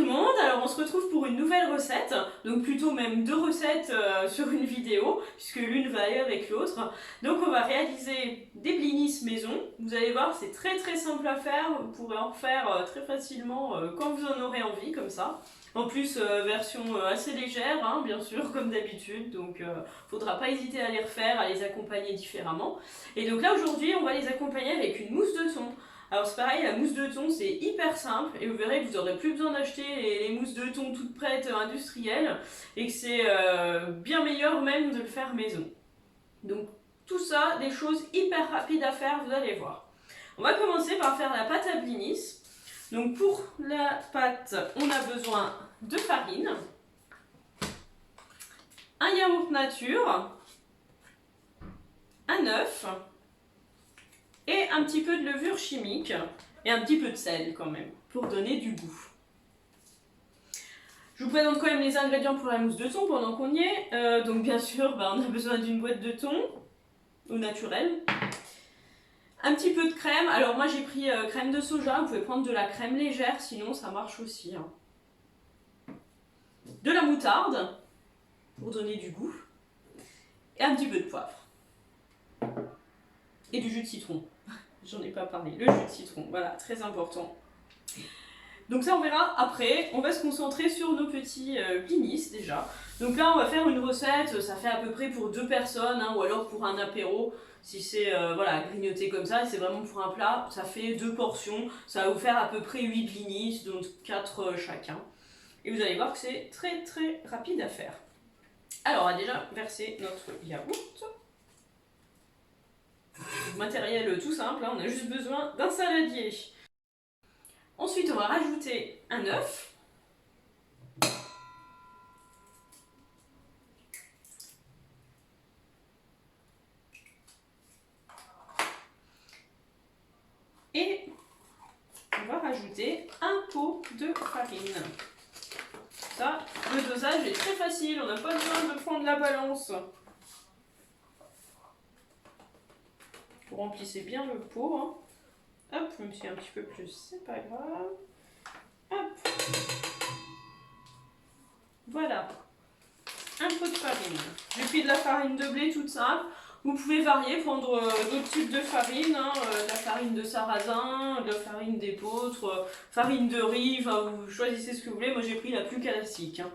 le monde, alors on se retrouve pour une nouvelle recette, donc plutôt même deux recettes sur une vidéo, puisque l'une va aller avec l'autre. Donc on va réaliser des blinis maison, vous allez voir c'est très très simple à faire, vous pourrez en faire très facilement quand vous en aurez envie, comme ça. En plus, version assez légère, hein, bien sûr, comme d'habitude, donc faudra pas hésiter à les refaire, à les accompagner différemment. Et donc là aujourd'hui on va les accompagner avec une mousse de thon. Alors c'est pareil, la mousse de thon c'est hyper simple et vous verrez que vous n'aurez plus besoin d'acheter les mousses de thon toutes prêtes industrielles et que c'est bien meilleur même de le faire maison. Donc tout ça, des choses hyper rapides à faire, vous allez voir. On va commencer par faire la pâte à blinis. Donc pour la pâte, on a besoin de farine, un yaourt nature, un œuf, et un petit peu de levure chimique et un petit peu de sel quand même pour donner du goût. Je vous présente quand même les ingrédients pour la mousse de thon pendant qu'on y est. Donc bien sûr, on a besoin d'une boîte de thon au naturel. Un petit peu de crème. Alors moi j'ai pris crème de soja, vous pouvez prendre de la crème légère sinon ça marche aussi. Hein. De la moutarde pour donner du goût. Et un petit peu de poivre. Et du jus de citron. J'en ai pas parlé, le jus de citron, voilà, très important. Donc ça on verra après, on va se concentrer sur nos petits blinis déjà. Donc là on va faire une recette, ça fait à peu près pour 2 personnes, hein, ou alors pour un apéro, si c'est voilà, grignoter comme ça, c'est vraiment pour un plat, ça fait 2 portions, ça va vous faire à peu près 8 blinis, donc 4 chacun. Et vous allez voir que c'est très très rapide à faire. Alors on va déjà verser notre yaourt. Matériel tout simple, hein, on a juste besoin d'un saladier. Ensuite, on va rajouter un œuf. Et on va rajouter un pot de farine. Ça, le dosage est très facile, on n'a pas besoin de prendre la balance. Vous remplissez bien le pot. Hein. Hop, même si un petit peu plus, c'est pas grave. Hop. Voilà. Un pot de farine. J'ai pris de la farine de blé toute simple. Vous pouvez varier, prendre d'autres types de farine, hein, de la farine de sarrasin, de la farine d'épeautre, farine de riz, enfin vous choisissez ce que vous voulez. Moi j'ai pris la plus classique. Hein.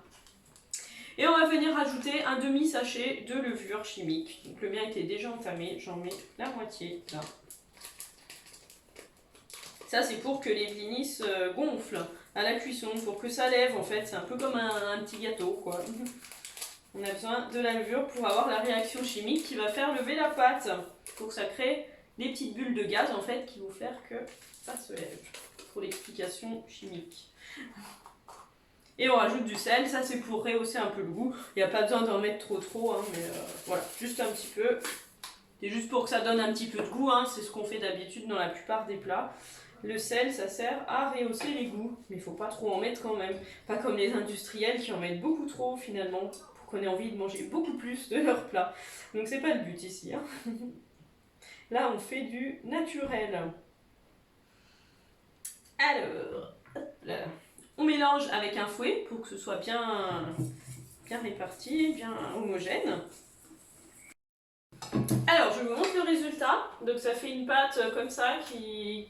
Et on va venir rajouter un demi-sachet de levure chimique. Donc le mien était déjà entamé, j'en mets la moitié là. Ça c'est pour que les blinis gonflent à la cuisson, pour que ça lève en fait, c'est un peu comme un petit gâteau quoi. On a besoin de la levure pour avoir la réaction chimique qui va faire lever la pâte, pour que ça crée des petites bulles de gaz en fait qui vont faire que ça se lève, pour l'explication chimique. Et on rajoute du sel, ça c'est pour rehausser un peu le goût, il n'y a pas besoin d'en mettre trop, hein, mais voilà, juste un petit peu. C'est juste pour que ça donne un petit peu de goût, hein, c'est ce qu'on fait d'habitude dans la plupart des plats. Le sel, ça sert à rehausser les goûts, mais il ne faut pas trop en mettre quand même. Pas comme les industriels qui en mettent beaucoup trop finalement, pour qu'on ait envie de manger beaucoup plus de leur plat. Donc c'est pas le but ici. Hein. Là, on fait du naturel. Alors, hop là. On mélange avec un fouet pour que ce soit bien réparti, bien homogène. Alors, je vous montre le résultat. Donc ça fait une pâte comme ça qui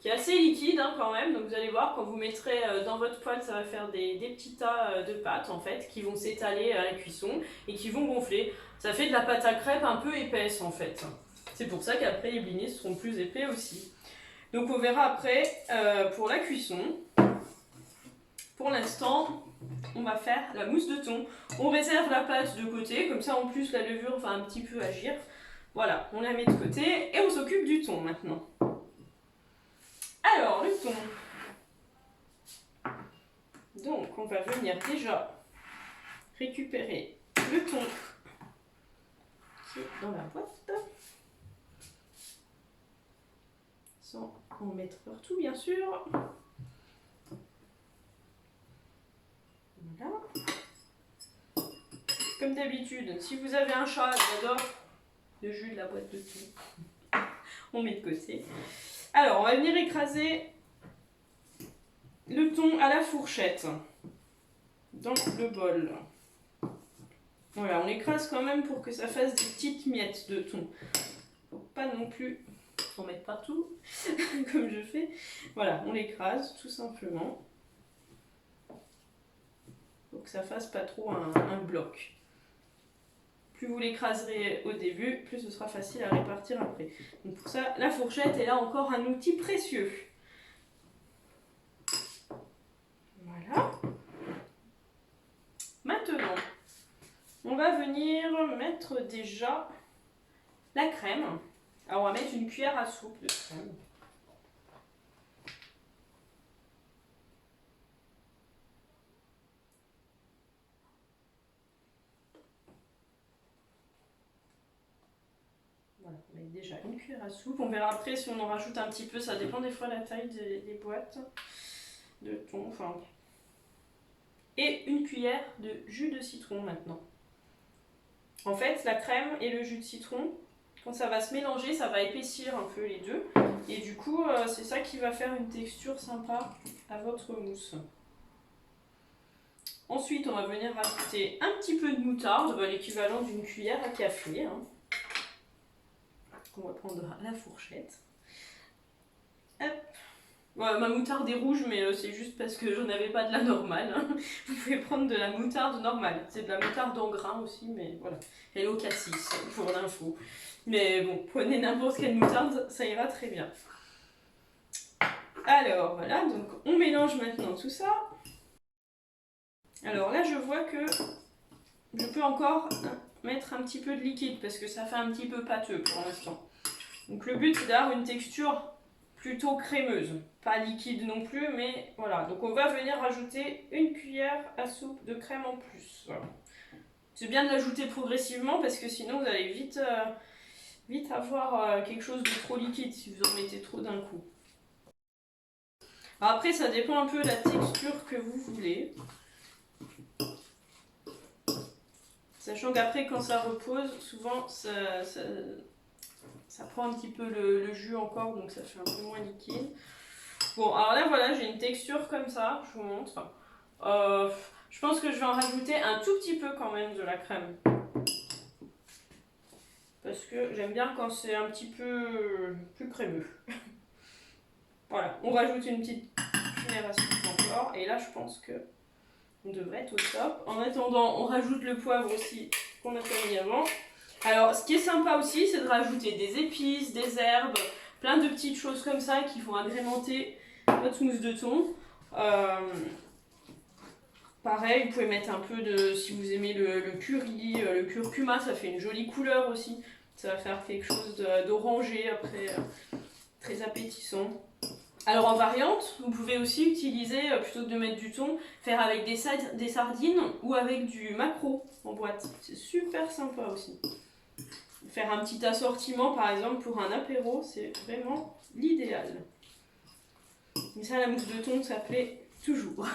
est assez liquide hein, quand même. Donc vous allez voir, quand vous mettrez dans votre poêle, ça va faire des petits tas de pâte en fait, qui vont s'étaler à la cuisson et qui vont gonfler. Ça fait de la pâte à crêpes un peu épaisse en fait. C'est pour ça qu'après les blinis seront plus épais aussi. Donc on verra après pour la cuisson. Pour l'instant, on va faire la mousse de thon. On réserve la pâte de côté, comme ça en plus la levure va un petit peu agir. Voilà, on la met de côté et on s'occupe du thon maintenant. Alors, le thon. Donc, on va venir déjà récupérer le thon qui est dans la boîte. Sans en mettre partout, bien sûr. Voilà. Comme d'habitude, si vous avez un chat, j'adore le jus de la boîte de thon. On met de côté. Alors, on va venir écraser le le thon à la fourchette dans le bol. Voilà, on l'écrase quand même pour que ça fasse des petites miettes de thon. Faut pas non plus en mettre partout, comme je fais. Voilà, on l'écrase tout simplement. Faut que ça fasse pas trop un bloc. Plus vous l'écraserez au début, plus ce sera facile à répartir après. Donc pour ça, la fourchette est là encore un outil précieux. Voilà. Maintenant, on va venir mettre déjà la crème. Alors on va mettre une cuillère à soupe de crème. Voilà, on met déjà une cuillère à soupe. On verra après si on en rajoute un petit peu. Ça dépend des fois de la taille des boîtes de thon. Enfin. Et une cuillère de jus de citron maintenant. En fait, la crème et le jus de citron, quand ça va se mélanger, ça va épaissir un peu les deux. Et du coup, c'est ça qui va faire une texture sympa à votre mousse. Ensuite, on va venir rajouter un petit peu de moutarde, l'équivalent d'une cuillère à café. Hein. On va prendre la fourchette. Hop. Ouais, ma moutarde est rouge, mais c'est juste parce que j'en avais pas de la normale. Hein. Vous pouvez prendre de la moutarde normale. C'est de la moutarde en grain aussi, mais voilà. Elle est au cassis, pour l'info. Mais bon, prenez n'importe quelle moutarde, ça ira très bien. Alors voilà, donc on mélange maintenant tout ça. Alors là, je vois que je peux encore mettre un petit peu de liquide parce que ça fait un petit peu pâteux pour l'instant. Donc le but, c'est d'avoir une texture plutôt crémeuse. Pas liquide non plus, mais voilà. Donc on va venir rajouter une cuillère à soupe de crème en plus. Voilà. C'est bien de l'ajouter progressivement parce que sinon vous allez vite avoir quelque chose de trop liquide si vous en mettez trop d'un coup. Alors après, ça dépend un peu de la texture que vous voulez. Sachant qu'après, quand ça repose, souvent ça prend un petit peu le jus encore, donc ça fait un peu moins liquide. Bon, alors là, voilà, j'ai une texture comme ça, je vous montre. Je pense que je vais en rajouter un tout petit peu quand même de la crème. Parce que j'aime bien quand c'est un petit peu plus crémeux. Voilà, on rajoute une petite cuillère à soupe encore. Et là, je pense que on devrait être au top. En attendant, on rajoute le poivre aussi qu'on a pas mis avant. Alors, ce qui est sympa aussi, c'est de rajouter des épices, des herbes, plein de petites choses comme ça qui vont agrémenter votre mousse de thon. Pareil, vous pouvez mettre un peu de, si vous aimez le curry, le curcuma, ça fait une jolie couleur aussi. Ça va faire quelque chose d'orangé après, très appétissant. Alors en variante, vous pouvez aussi utiliser, plutôt que de mettre du thon, faire avec des sardines ou avec du maquereau en boîte. C'est super sympa aussi. Faire un petit assortiment par exemple pour un apéro, c'est vraiment l'idéal. Mais ça, la mousse de thon, ça plaît toujours.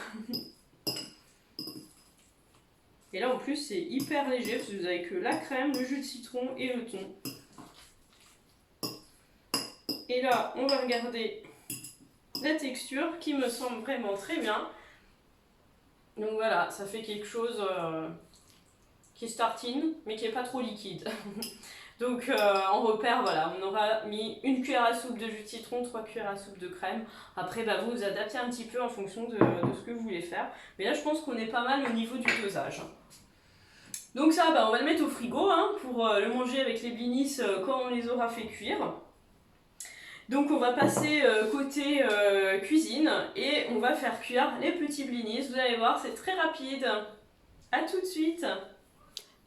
Et là en plus c'est hyper léger parce que vous avez que la crème, le jus de citron et le thon. Et là on va regarder la texture qui me semble vraiment très bien. Donc voilà, ça fait quelque chose qui se tartine mais qui n'est pas trop liquide. Donc en repère, voilà, on aura mis une cuillère à soupe de jus de citron, 3 cuillères à soupe de crème. Après, bah, vous adaptez un petit peu en fonction de ce que vous voulez faire. Mais là, je pense qu'on est pas mal au niveau du dosage. Donc ça, bah, on va le mettre au frigo hein, pour le manger avec les blinis quand on les aura fait cuire. Donc on va passer côté cuisine et on va faire cuire les petits blinis. Vous allez voir, c'est très rapide. A tout de suite.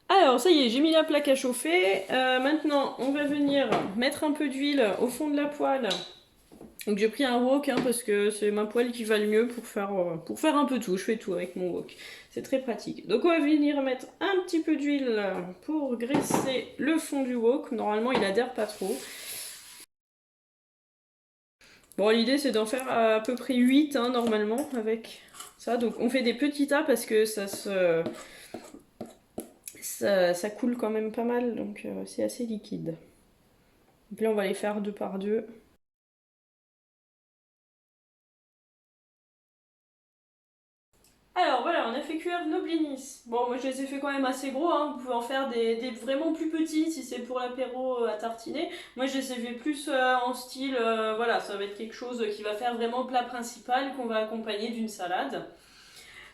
Alors ça y est, j'ai mis la plaque à chauffer. Maintenant, on va venir mettre un peu d'huile au fond de la poêle. Donc j'ai pris un wok hein, parce que c'est ma poêle qui va le mieux pour faire un peu tout. Je fais tout avec mon wok. C'est très pratique. Donc on va venir mettre un petit peu d'huile pour graisser le fond du wok. Normalement, il adhère pas trop. Bon, l'idée c'est d'en faire à peu près 8 hein, normalement avec ça. Donc on fait des petits tas parce que ça coule quand même pas mal, donc c'est assez liquide. Donc là on va les faire 2 par 2. Alors voilà, on a fait cuire nos blinis. Bon, moi je les ai fait quand même assez gros, hein. Vous pouvez en faire des vraiment plus petits si c'est pour l'apéro à tartiner. Moi je les ai fait plus en style, voilà, ça va être quelque chose qui va faire vraiment plat principal qu'on va accompagner d'une salade.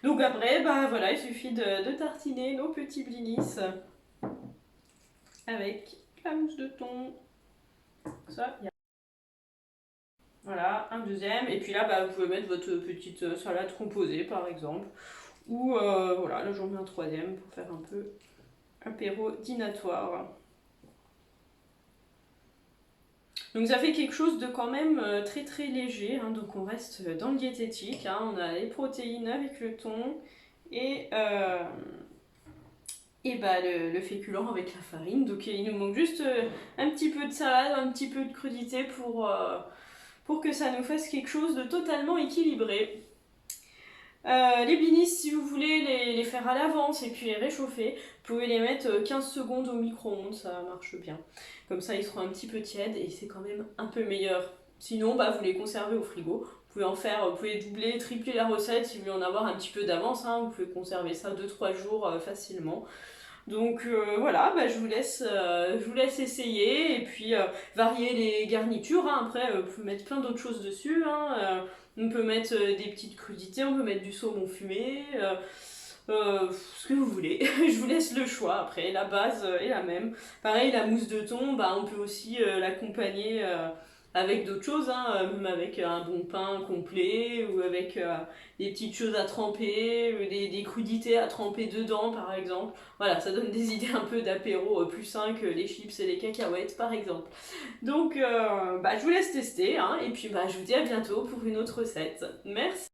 Donc après, bah voilà, il suffit de tartiner nos petits blinis avec la mousse de thon. Ça, voilà, un deuxième. Et puis là, bah, vous pouvez mettre votre petite salade composée par exemple. Ou voilà, là j'en mets un troisième pour faire un peu apéro dînatoire. Donc ça fait quelque chose de quand même très très léger, hein. Donc on reste dans le diététique, hein. On a les protéines avec le thon et, bah, le féculent avec la farine. Donc il nous manque juste un petit peu de salade, un petit peu de crudité pour que ça nous fasse quelque chose de totalement équilibré. Les blinis, si vous voulez les faire à l'avance et puis les réchauffer, vous pouvez les mettre 15 secondes au micro-ondes, ça marche bien. Comme ça, ils seront un petit peu tièdes et c'est quand même un peu meilleur. Sinon, bah, vous les conservez au frigo. Vous pouvez doubler, tripler la recette si vous voulez en avoir un petit peu d'avance, hein. Vous pouvez conserver ça 2-3 jours facilement. Donc voilà, bah, je vous laisse essayer et puis varier les garnitures, hein. Après, vous pouvez mettre plein d'autres choses dessus, hein. On peut mettre des petites crudités, on peut mettre du saumon fumé, ce que vous voulez. Je vous laisse le choix. Après, la base est la même. Pareil, la mousse de thon, bah, on peut aussi l'accompagner avec d'autres choses, hein, même avec un bon pain complet ou avec des petites choses à tremper, des crudités à tremper dedans par exemple. Voilà, ça donne des idées un peu d'apéro plus sains que les chips et les cacahuètes par exemple. Donc bah, je vous laisse tester, hein, et puis bah, je vous dis à bientôt pour une autre recette. Merci!